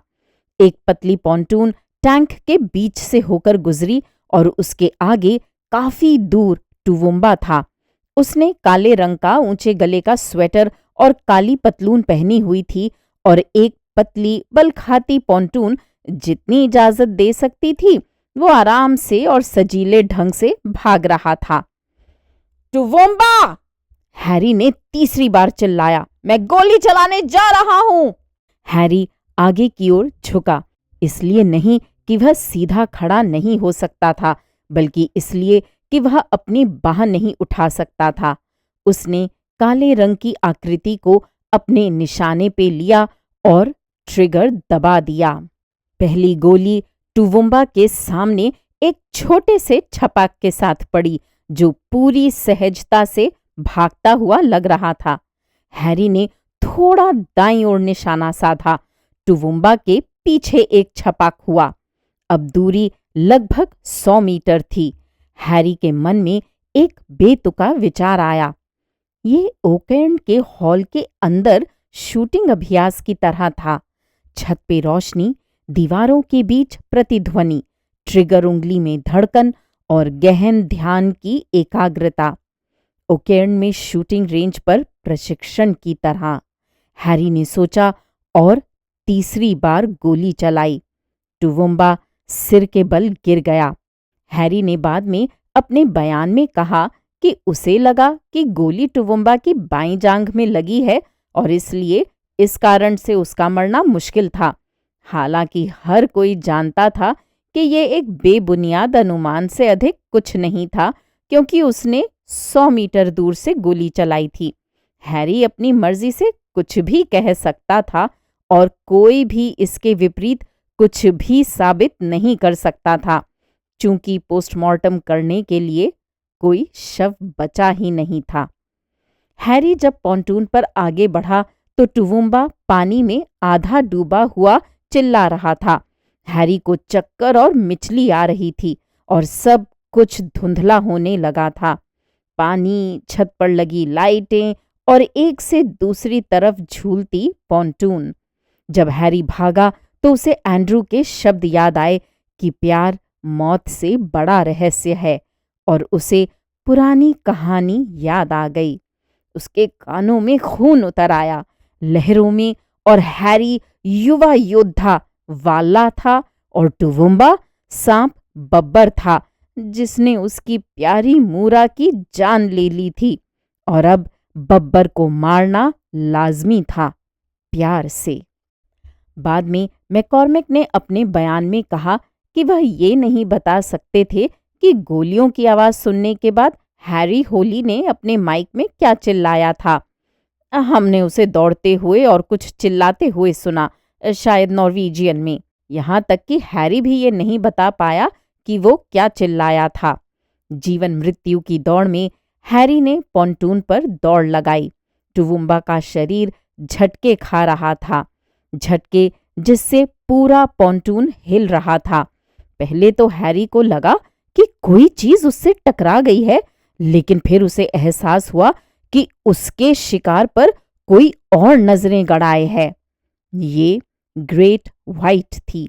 Speaker 1: एक पतली पॉन्टून टैंक के बीच से होकर गुजरी और उसके आगे काफी दूर टुवोम्बा था। उसने काले रंग का ऊंचे गले का स्वेटर और काली पतलून पहनी हुई थी और एक पतली बल खाती पॉन्टून जितनी इजाजत दे सकती थी वो आराम से और सजीले ढंग से भाग रहा था। टुवोम्बा! हैरी ने तीसरी बार चिल्लाया। मैं गोली चलाने जा रहा हूं। हैरी आगे की ओर झुका, इसलिए नहीं कि वह सीधा खड़ा नहीं हो सकता था, बल्कि इसलिए कि वह अपनी बाह नहीं उठा सकता था। उसने काले रंग की आकृति को अपने निशाने पे लिया और ट्रिगर दबा दिया। पहली गोली टुवोम्बा के सामने एक छोटे से छपाक के साथ पड़ी जो पूरी सहजता से भागता हुआ लग रहा था। हैरी ने थोड़ा दाईं ओर निशाना साधा। टुवोम्बा के पीछे एक छपाक हुआ। अब दूरी लगभग 100 मीटर थी। हैरी के मन में एक बेतुका विचार आया। ये ओकलैंड के हॉल के अंदर शूटिंग अभ्यास की तरह था। छत पे रोशनी, दीवारों के बीच प्रतिध्वनि, ट्रिगर उंगली में धड़कन और गहन ध्यान की एकाग्रता। ओकलैंड में शूटिंग रेंज पर प्रशिक्षण की तरह। हैरी ने सोचा और तीसरी बार गोली चलाई। टुवोम्बा सिर के बल गिर गया। हैरी ने बाद में अपने बयान में कहा कि उसे लगा कि गोली टुवोम्बा की बाईं जांघ में लगी है और इसलिए इस कारण से उसका मरना मुश्किल था। हालांकि हर कोई जानता था कि ये एक बेबुनियाद अनुमान से अधिक कुछ नहीं था, क्योंकि उसने 100 मीटर दूर से गोली चलाई थी। हैरी अपनी मर्जी से कुछ भी कह सकता था और कोई भी इसके विपरीत कुछ भी साबित नहीं कर सकता था, चूंकि पोस्टमार्टम करने के लिए कोई शव बचा ही नहीं था। हैरी जब पॉन्टून पर आगे बढ़ा तो टुवोम्बा पानी में आधा डूबा हुआ चिल्ला रहा था। हैरी को चक्कर और मिचली आ रही थी और सब कुछ धुंधला होने लगा था। पानी, छत पर लगी लाइटें और एक से दूसरी तरफ झूलती पॉन्टून। जब हैरी भागा तो उसे एंड्रू के शब्द याद आए कि प्यार मौत से बड़ा रहस्य है, और उसे पुरानी कहानी याद आ गई। उसके कानों में खून उतर आया, लहरों में, और हैरी युवा योद्धा वाला था और टुवोम्बा सांप बब्बर था जिसने उसकी प्यारी मूरा की जान ले ली थी, और अब बब्बर को मारना लाजमी था, प्यार से। बाद में मैकॉर्मिक ने अपने बयान में कहा कि वह ये नहीं बता सकते थे कि गोलियों की आवाज सुनने के बाद हैरी होली ने अपने माइक में क्या चिल्लाया था। हमने उसे दौड़ते हुए और कुछ चिल्लाते हुए सुना, शायद नॉर्वेजियन में। यहाँ तक कि हैरी भी ये नहीं बता पाया कि वो क्या चिल्लाया था। जीवन मृत्यु की दौड़ में हैरी ने पॉन्टून पर दौड़ लगाई। टुवुम्बा का शरीर झटके खा रहा था, झटके जिससे पूरा पॉन्टून हिल रहा था। पहले तो हैरी को लगा कि कोई चीज उससे टकरा गई है, लेकिन फिर उसे एहसास हुआ कि उसके शिकार पर कोई और नजरें गड़ाए है। ये ग्रेट व्हाइट थी।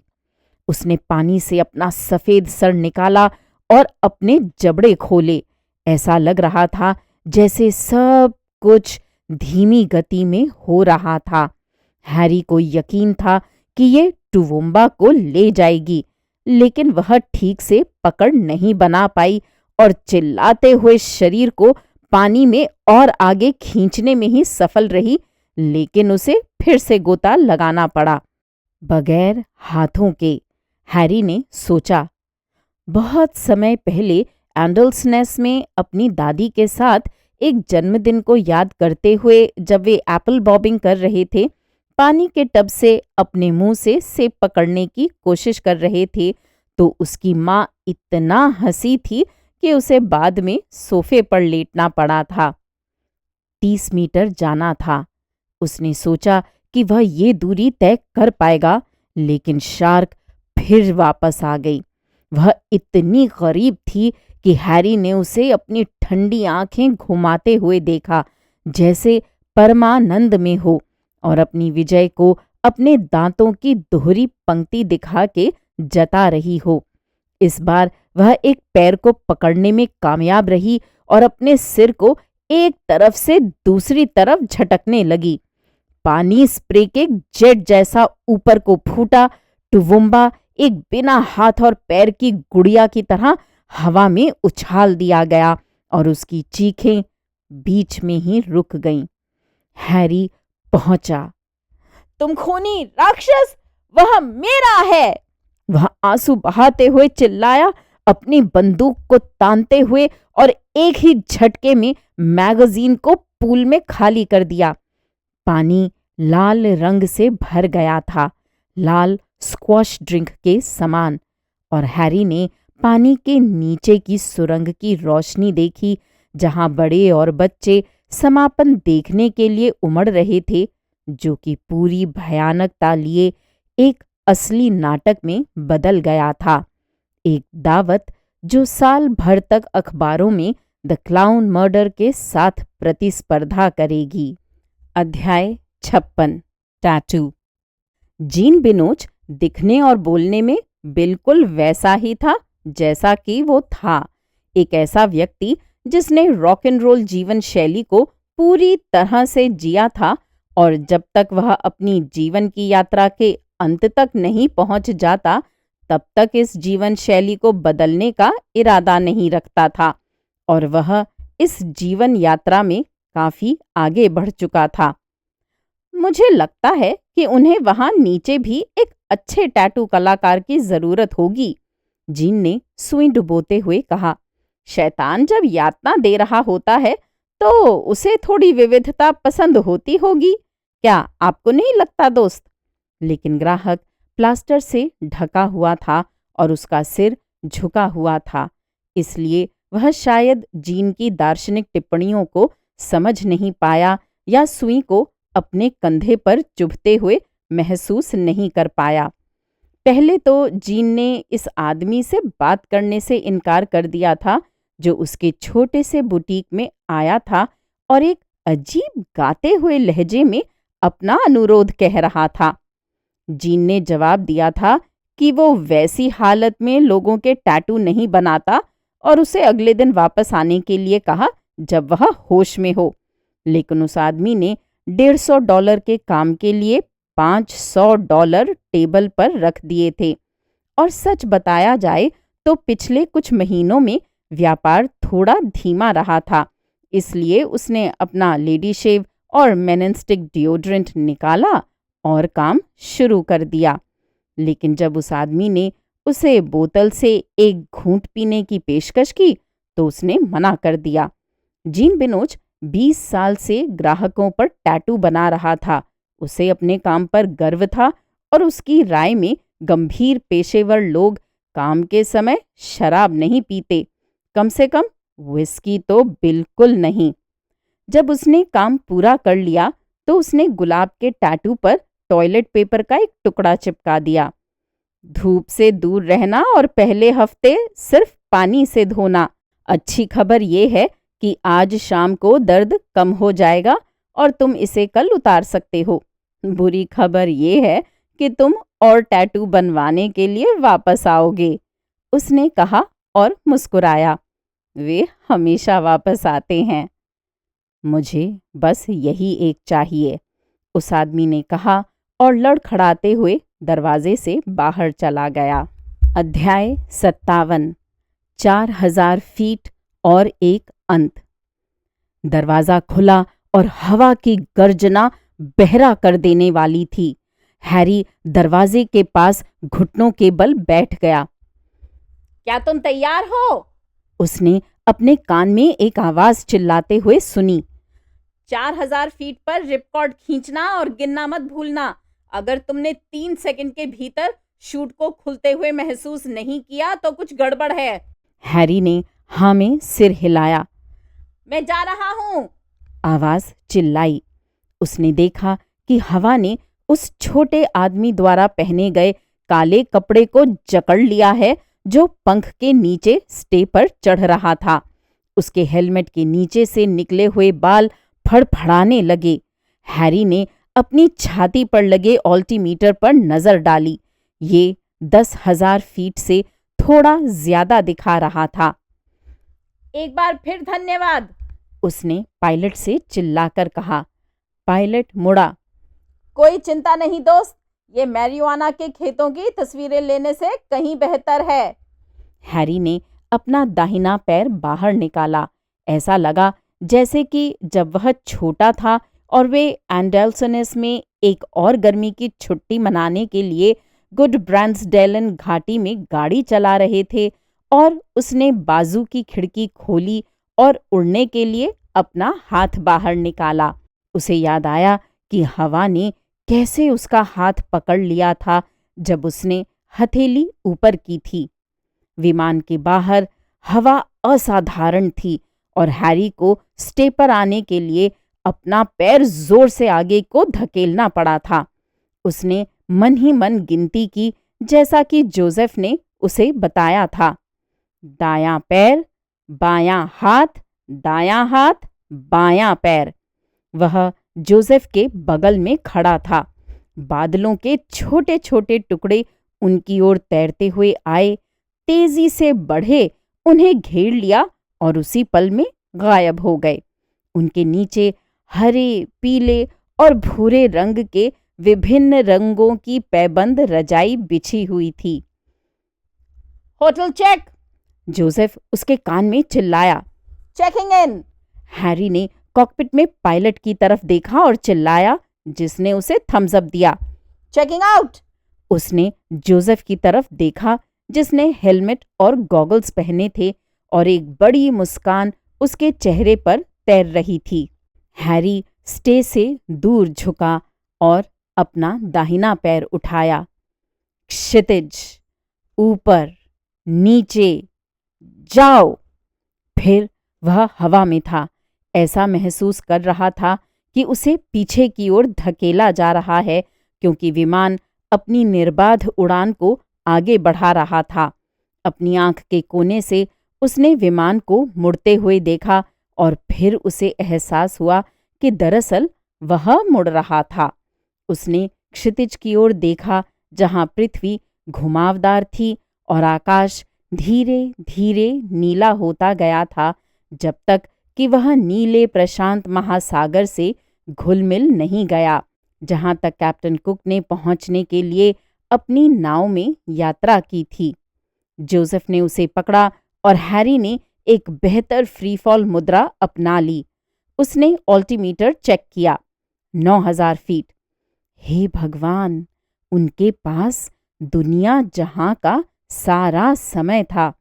Speaker 1: उसने पानी से अपना सफेद सर निकाला और अपने जबड़े खोले। ऐसा लग रहा था जैसे सब कुछ धीमी गति में हो रहा था। हैरी को यकीन था कि ये टुवुम्बा को ले जाएगी, लेकिन वह ठीक से पकड़ नहीं बना पाई और चिल्लाते हुए शरीर को पानी में और आगे खींचने में ही सफल रही, लेकिन उसे फिर से गोता लगाना पड़ा। बगैर हाथों के, हैरी ने सोचा। बहुत समय पहले एंडल्सनेस में अपनी दादी के साथ एक जन्मदिन को याद करते हुए जब वे एप्पल बॉबिंग कर रहे थे, पानी के टब से अपने मुंह से सेब पकड़ने की कोशिश कर रहे थे, तो उसकी माँ इतना हंसी थी कि उसे बाद में सोफे पर लेटना पड़ा था। 30 मीटर जाना था। उसने सोचा कि वह ये दूरी तय कर पाएगा, लेकिन शार्क फिर वापस आ गई। वह इतनी करीब थी कि हैरी ने उसे अपनी ठंडी आंखें घुमाते हुए देखा, जैसे परमानंद में हो, और अपनी विजय को अपने दांतों की दोहरी पंक्ति दिखा के जता रही हो। इस बार वह एक पैर को पकड़ने में कामयाब रही और अपने सिर को एक तरफ से दूसरी तरफ झटकने लगी। पानी स्प्रे के जेट जैसा ऊपर को फूटा। टुवुम्बा एक बिना हाथ और पैर की गुड़िया की तरह हवा में उछाल दिया गया और उसकी चीखें बीच में ही रुक गईं। हैरी पहुंचा। तुम खूनी राक्षस, वह मेरा है! वह आंसू बहाते हुए चिल्लाया, अपनी बंदूक को तानते हुए, और एक ही झटके में मैगजीन को पूल में खाली कर दिया। पानी लाल रंग से भर गया था, लाल स्क्वॉश ड्रिंक के समान, और हैरी ने पानी के नीचे की सुरंग की रोशनी देखी, जहां बड़े और बच्चे समापन देखने के लिए उमड़ रहे थे, जो कि पूरी भयानकता लिए एक असली नाटक में बदल गया था। एक दावत जो साल भर तक अखबारों में द क्लाउन मर्डर के साथ प्रतिस्पर्धा करेगी। अध्याय 56। टैटू। जीन बिनोच दिखने और बोलने में बिल्कुल वैसा ही था जैसा कि वो था। एक ऐसा व्यक्ति जिसने रॉक एंड रोल जीवन शैली को पूरी तरह से जिया था, और जब तक वह अपनी जीवन की यात्रा के अंत तक नहीं पहुंच जाता, तब तक इस जीवन शैली को बदलने का इरादा नहीं रखता था, और वह इस जीवन यात्रा में काफी आगे बढ़ चुका था। मुझे लगता है कि उन्हें वहां नीचे भी एक अच्छे टैटू कलाकार की जरूरत होगी, जीन ने सुई डुबोते हुए कहा। शैतान जब यातना दे रहा होता है तो उसे थोड़ी विविधता पसंद होती होगी, क्या आपको नहीं लगता दोस्त? लेकिन ग्राहक प्लास्टर से ढका हुआ था और उसका सिर झुका हुआ था, इसलिए वह शायद जीन की दार्शनिक टिप्पणियों को समझ नहीं पाया या सुई को अपने कंधे पर चुभते हुए महसूस नहीं कर पाया। पहले तो जीन ने इस आदमी से बात करने से इनकार कर दिया था जो उसके छोटे से बुटीक में आया था और एक अजीब गाते हुए लहजे में अपना अनुरोध कह रहा था। जीन ने जवाब दिया था कि वो वैसी हालत में लोगों के टैटू नहीं बनाता और उसे अगले दिन वापस आने के लिए कहा जब वह होश में हो। लेकिन उस आदमी ने $150 के काम के लिए $500 टेबल पर रख दिए थे। और सच बताया जाए तो पिछले कुछ महीनों में व्यापार थोड़ा धीमा रहा था, इसलिए उसने अपना लेडी शेव और मेनेस्टिक डिओड्रेंट निकाला और काम शुरू कर दिया। लेकिन जब उस आदमी ने उसे बोतल से एक घूंट पीने की पेशकश की तो उसने मना कर दिया। जीन बिनोच 20 साल से ग्राहकों पर टैटू बना रहा था। उसे अपने काम पर गर्व था और उसकी राय में गंभीर पेशेवर लोग काम के समय शराब नहीं पीते, कम से कम विस्की तो बिल्कुल नहीं। जब उसने काम पूरा कर लिया तो उसने गुलाब के टैटू पर टॉयलेट पेपर का एक टुकड़ा चिपका दिया। धूप से दूर रहना और पहले हफ्ते सिर्फ पानी से धोना। अच्छी खबर ये है कि आज शाम को दर्द कम हो जाएगा और तुम इसे कल उतार सकते हो। बुरी खबर ये है कि तुम और टैटू बनवाने के लिए वापस आओगे, उसने कहा और मुस्कुराया। वे हमेशा वापस आते हैं। मुझे बस यही एक चाहिए, उस आदमी ने कहा और लड़खड़ाते हुए दरवाजे से बाहर चला गया। अध्याय 57। 4000 फीट और एक अंत। दरवाजा खुला और हवा की गर्जना बहरा कर देने वाली थी। हैरी दरवाजे के पास घुटनों के बल बैठ गया। क्या तुम तैयार हो? उसने अपने कान में एक आवाज चिल्लाते हुए सुनी। 4000 फीट पर रिपकॉर्ड खींचना और गिनना मत भूलना। अगर तुमने 3 सेकंड के भीतर शूट को खुलते हुए महसूस नहीं किया तो कुछ गड़बड़ है। हैरी ने हाँ में सिर हिलाया। मैं जा रहा हूं, आवाज चिल्लाई। उसने देखा कि हवा ने उस छोटे आदमी द्वारा पहने गए काले कपड़े को जकड़ लिया है जो पंख के नीचे स्टे पर चढ़ रहा था। उसके हेलमेट के नीचे से निकले हुए बाल फड़फड़ाने लगे। हैरी ने अपनी छाती पर लगे ऑल्टीमीटर पर नजर डाली। ये 10,000 फीट से थोड़ा ज्यादा दिखा रहा था। एक बार फिर धन्यवाद, उसने पायलट से चिल्लाकर कहा। पायलट मुड़ा। कोई चिंता नहीं दोस्त, ये मैरिजुआना के खेतों की तस्वीरें लेने से कहीं बेहतर है। हैरी ने अपना दाहिना पैर बाहर निकाला। ऐसा लगा जैसे कि जब वह छोटा था और वे एंडेल्सनेस में एक और गर्मी की छुट्टी मनाने के लिए गुड ब्रांड्सडेलन घाटी में गाड़ी चला रहे थे और उसने बाजू की खिड़की खोली और उड़ने के लिए अपना हाथ बाहर निकाला। उसे याद आया कि हवा ने कैसे उसका हाथ पकड़ लिया था जब उसने हथेली ऊपर की थी। विमान के बाहर हवा असाधारण थी और हैरी को स्टे पर आने के लिए अपना पैर जोर से आगे को धकेलना पड़ा था। उसने मन ही मन गिनती की जैसा कि जोसेफ ने उसे बताया था। दायां पैर, बायां हाथ, दायां हाथ, बायां पैर। वह जोसेफ के बगल में खड़ा था। बादलों के छोटे छोटे टुकड़े उनकी ओर तैरते हुए आए, तेजी से बढ़े, उन्हें घेर लिया और उसी पल में गायब हो गए। उनके नीचे हरे, पीले और भूरे रंग के विभिन्न रंगों की पैबंद रजाई बिछी हुई थी। होटल चेक, जोसेफ उसके कान में चिल्लाया। Checking in. हैरी ने कॉकपिट में पायलट की तरफ देखा और चिल्लाया, जिसने उसे थम्स अप दिया। Checking out. उसने जोसेफ की तरफ देखा, जिसने हेलमेट और गॉगल्स पहने थे और एक बड़ी मुस्कान उसके चेहरे पर तैर रही थी। हैरी स्टे से दूर झुका और अपना दाहिना पैर उठाया। क्षितिज, ऊपर, नीचे, जाओ। फिर वह हवा में था। ऐसा महसूस कर रहा था कि उसे पीछे की ओर धकेला जा रहा है, क्योंकि विमान अपनी निर्बाध उड़ान को आगे बढ़ा रहा था। अपनी आंख के कोने से उसने विमान को मुड़ते हुए देखा और फिर उसे एहसास हुआ कि दरअसल वह मुड़ रहा था। उसने क्षितिज की ओर देखा, जहां पृथ्वी घुमावदार थी और आकाश धीरे धीरे नीला होता गया था, जब तक कि वह नीले प्रशांत महासागर से घुल-मिल नहीं गया, जहां तक कैप्टन कुक ने पहुंचने के लिए अपनी नाव में यात्रा की थी। जोसेफ ने उसे पकड़ा और हैरी ने एक बेहतर फ्रीफॉल मुद्रा अपना ली। उसने ऑल्टीमीटर चेक किया। 9000 फीट। हे भगवान, उनके पास दुनिया जहां का सारा समय था।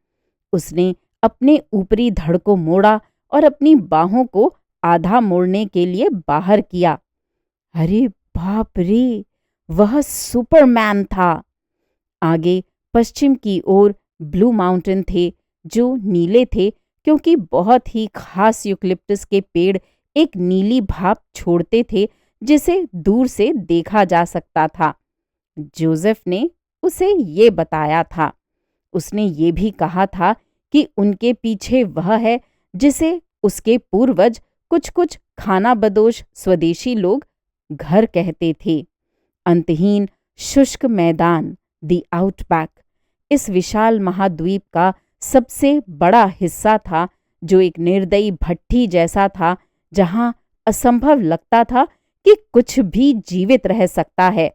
Speaker 1: उसने अपने ऊपरी धड़ को मोड़ा और अपनी बाहों को आधा मोड़ने के लिए बाहर किया। अरे बाप रे, वह सुपरमैन था। आगे पश्चिम की ओर ब्लू माउंटेन थे, जो नीले थे क्योंकि बहुत ही खास यूकलिप्टस के पेड़ एक नीली भाप छोड़ते थे जिसे दूर से देखा जा सकता था। जोसेफ ने उसे ये बताया था। उसने ये भी कहा था कि उनके पीछे वह है जिसे उसके पूर्वज कुछ कुछ खानाबदोश स्वदेशी लोग घर कहते थे। अंतहीन शुष्क मैदान, द आउटबैक, इस विशाल महाद्वीप का सबसे बड़ा हिस्सा था, जो एक निर्दयी भट्ठी जैसा था जहां असंभव लगता था कि कुछ भी जीवित रह सकता है।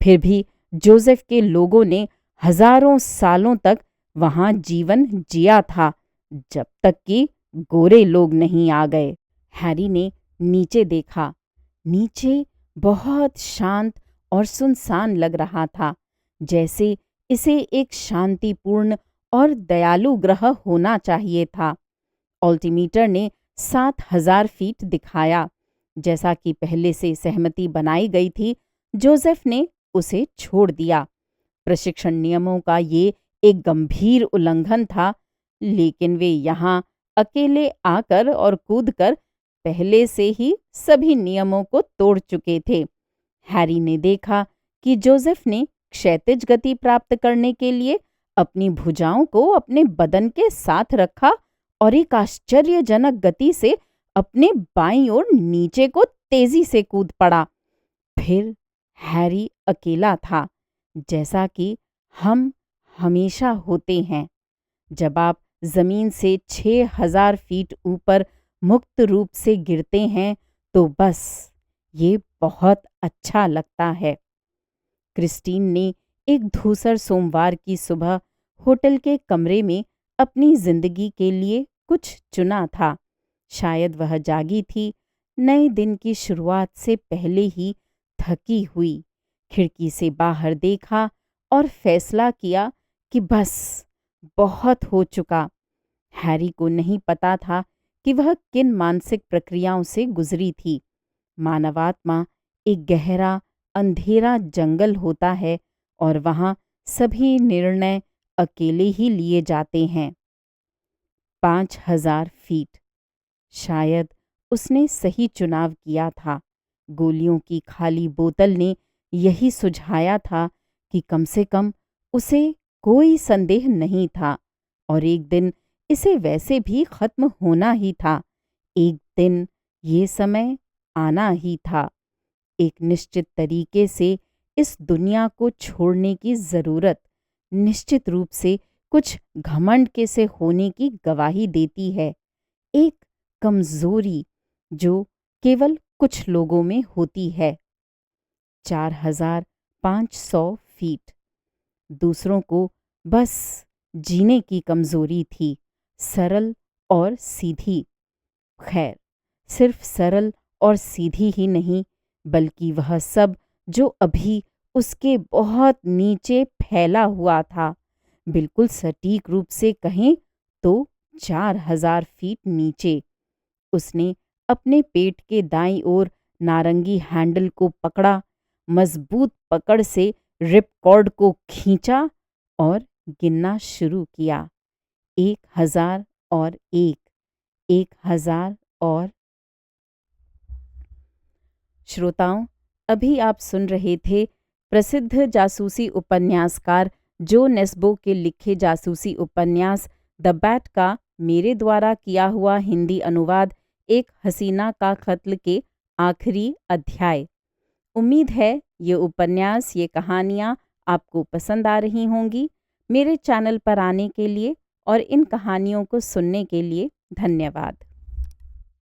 Speaker 1: फिर भी जोसेफ के लोगों ने हजारों सालों तक वहां जीवन जिया था, जब तक कि गोरे लोग नहीं आ गए। हैरी ने नीचे देखा। नीचे बहुत शांत और सुनसान लग रहा था, जैसे इसे एक शांतिपूर्ण और दयालु ग्रह होना चाहिए था। ऑल्टीमीटर ने 7,000 फीट दिखाया। जैसा कि पहले से सहमति बनाई गई थी, जोसेफ ने उसे छोड़ दिया। प्रशिक्षण नियमों का ये एक गंभीर उल्लंघन था, लेकिन वे यहाँ अकेले आकर और कूदकर पहले से ही सभी नियमों को तोड़ चुके थे। हैरी ने देखा कि जोसेफ ने क्षैतिज गति प्राप्त करने के लिए अपनी भुजाओं को अपने बदन के साथ रखा और एक आश्चर्यजनक गति से अपने बाईं ओर नीचे को तेजी से कूद पड़ा। फिर हैरी अकेला था, जैसा कि हम हमेशा होते हैं जब आप जमीन से 6,000 फीट ऊपर मुक्त रूप से गिरते हैं, तो बस ये बहुत अच्छा लगता है। क्रिस्टीन ने एक धूसर सोमवार की सुबह होटल के कमरे में अपनी जिंदगी के लिए कुछ चुना था। शायद वह जागी थी, नए दिन की शुरुआत से पहले ही थकी हुई। खिड़की से बाहर देखा और फैसला किया कि बस बहुत हो चुका। हैरी को नहीं पता था कि वह किन मानसिक प्रक्रियाओं से गुजरी थी। मानवात्मा एक गहरा अंधेरा जंगल होता है और वहाँ सभी निर्णय अकेले ही लिए जाते हैं। 5,000 फीट। शायद उसने सही चुनाव किया था। गोलियों की खाली बोतल ने यही सुझाया था कि कम से कम उसे कोई संदेह नहीं था, और एक दिन इसे वैसे भी खत्म होना ही था। एक दिन ये समय आना ही था। एक निश्चित तरीके से इस दुनिया को छोड़ने की जरूरत निश्चित रूप से कुछ घमंड के से होने की गवाही देती है। एक कमजोरी जो केवल कुछ लोगों में होती है। 4,500 फीट। दूसरों को बस जीने की कमजोरी थी, सरल और सीधी। खैर, सिर्फ सरल और सीधी ही नहीं, बल्कि वह सब जो अभी उसके बहुत नीचे फैला हुआ था। बिल्कुल सटीक रूप से कहें तो 4,000 फीट नीचे। उसने अपने पेट के दाईं ओर नारंगी हैंडल को पकड़ा, मजबूत पकड़ से रिपकॉर्ड को खींचा और गिनना शुरू किया। 1,000 और 1,000 और। श्रोताओं, अभी आप सुन रहे थे प्रसिद्ध जासूसी उपन्यासकार जो नेस्बो के लिखे जासूसी उपन्यास द बैट का मेरे द्वारा किया हुआ हिंदी अनुवाद एक हसीना का कत्ल के आखिरी अध्याय। उम्मीद है ये उपन्यास, ये कहानियाँ आपको पसंद आ रही होंगी। मेरे चैनल पर आने के लिए और इन कहानियों को सुनने के लिए धन्यवाद।